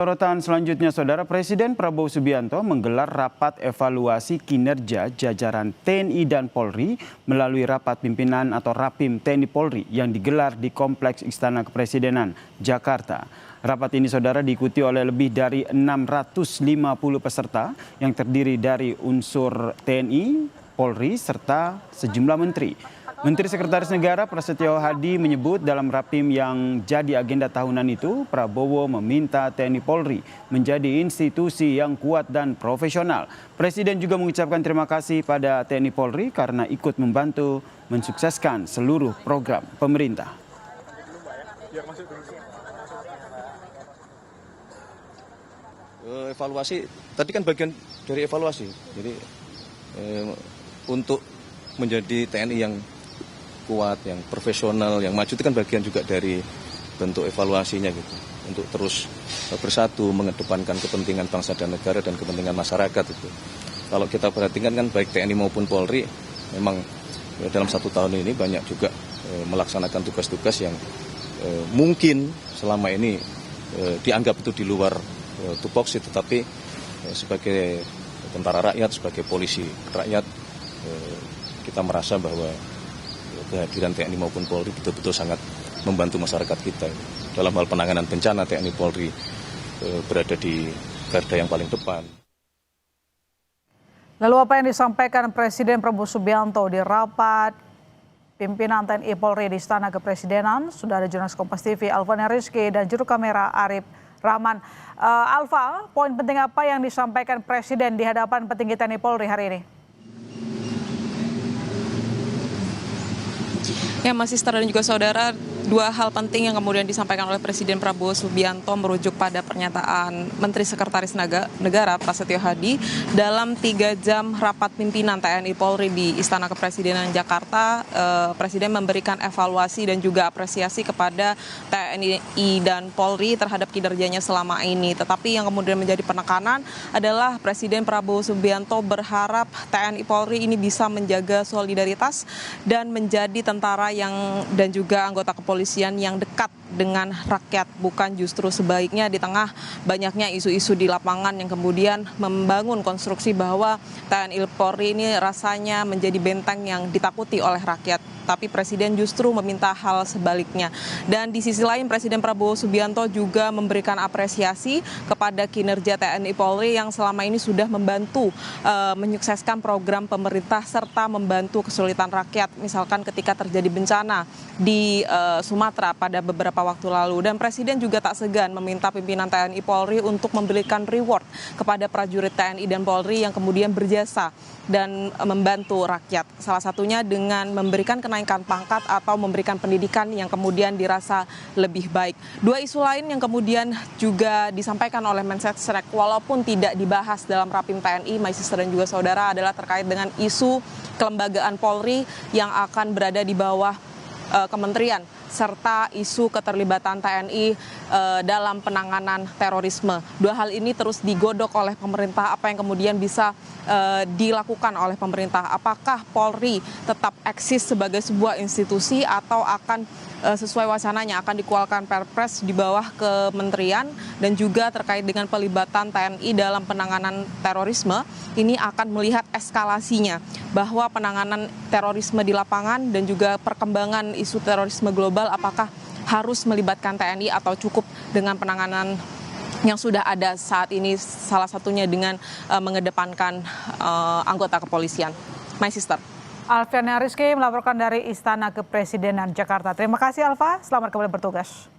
Sorotan selanjutnya, Saudara, Presiden Prabowo Subianto menggelar rapat evaluasi kinerja jajaran TNI dan Polri melalui rapat pimpinan atau Rapim TNI Polri yang digelar di Kompleks Istana Kepresidenan, Jakarta. Rapat ini, Saudara, diikuti oleh lebih dari 650 peserta yang terdiri dari unsur TNI, Polri, serta sejumlah menteri. Menteri Sekretaris Negara Prasetyo Hadi menyebut dalam Rapim yang jadi agenda tahunan itu, Prabowo meminta TNI Polri menjadi institusi yang kuat dan profesional. Presiden juga mengucapkan terima kasih pada TNI Polri karena ikut membantu mensukseskan seluruh program pemerintah. Evaluasi, tadi kan bagian dari evaluasi. Jadi untuk menjadi TNI yang kuat, yang profesional, yang maju itu kan bagian juga dari bentuk evaluasinya gitu. Untuk terus bersatu mengedepankan kepentingan bangsa dan negara dan kepentingan masyarakat itu. Kalau kita perhatikan kan baik TNI maupun Polri memang dalam 1 tahun ini banyak juga melaksanakan tugas-tugas yang mungkin selama ini dianggap itu di luar tupoksi, tetapi sebagai tentara rakyat, sebagai polisi rakyat, kita merasa bahwa kehadiran TNI maupun Polri betul-betul sangat membantu masyarakat kita. Dalam hal penanganan bencana, TNI Polri berada di garda yang paling depan. Lalu apa yang disampaikan Presiden Prabowo Subianto di rapat pimpinan TNI Polri di Istana Kepresidenan? Sudah ada jurnalis Kompas TV Alvania Rizky dan juru kamera Arif Rahman. Alfa, poin penting apa yang disampaikan Presiden di hadapan petinggi TNI Polri hari ini? Ya, Mas Sister dan juga saudara, 2 hal penting yang kemudian disampaikan oleh Presiden Prabowo Subianto merujuk pada pernyataan Menteri Sekretaris Negara Prasetyo Hadi dalam 3 jam rapat pimpinan TNI Polri di Istana Kepresidenan Jakarta. Presiden memberikan evaluasi dan juga apresiasi kepada TNI dan Polri terhadap kinerjanya selama ini. Tetapi yang kemudian menjadi penekanan adalah Presiden Prabowo Subianto berharap TNI Polri ini bisa menjaga solidaritas dan menjadi tentara dan juga anggota kepolisian yang dekat dengan rakyat, bukan justru sebaiknya di tengah banyaknya isu-isu di lapangan yang kemudian membangun konstruksi bahwa TNI Polri ini rasanya menjadi benteng yang ditakuti oleh rakyat. Tapi Presiden justru meminta hal sebaliknya. Dan di sisi lain Presiden Prabowo Subianto juga memberikan apresiasi kepada kinerja TNI Polri yang selama ini sudah membantu menyukseskan program pemerintah serta membantu kesulitan rakyat. Misalkan ketika terjadi bencana di Sumatera pada beberapa waktu lalu. Dan Presiden juga tak segan meminta pimpinan TNI Polri untuk memberikan reward kepada prajurit TNI dan Polri yang kemudian berjasa dan membantu rakyat. Salah satunya dengan memberikan kenaikan pangkat atau memberikan pendidikan yang kemudian dirasa lebih baik. 2 isu lain yang kemudian juga disampaikan oleh Mensesnek walaupun tidak dibahas dalam Rapim TNI, My Sister dan juga saudara, adalah terkait dengan isu kelembagaan Polri yang akan berada di bawah kementerian serta isu keterlibatan TNI dalam penanganan terorisme. 2 hal ini terus digodok oleh pemerintah. Apa yang kemudian bisa dilakukan oleh pemerintah? Apakah Polri tetap eksis sebagai sebuah institusi atau akan sesuai wacananya akan dikeluarkan Perpres di bawah kementerian, dan juga terkait dengan pelibatan TNI dalam penanganan terorisme, ini akan melihat eskalasinya bahwa penanganan terorisme di lapangan dan juga perkembangan isu terorisme global, apakah harus melibatkan TNI atau cukup dengan penanganan yang sudah ada saat ini, salah satunya dengan mengedepankan anggota kepolisian. My Sister. Alvania Rizky melaporkan dari Istana Kepresidenan Jakarta. Terima kasih Alfa, selamat kembali bertugas.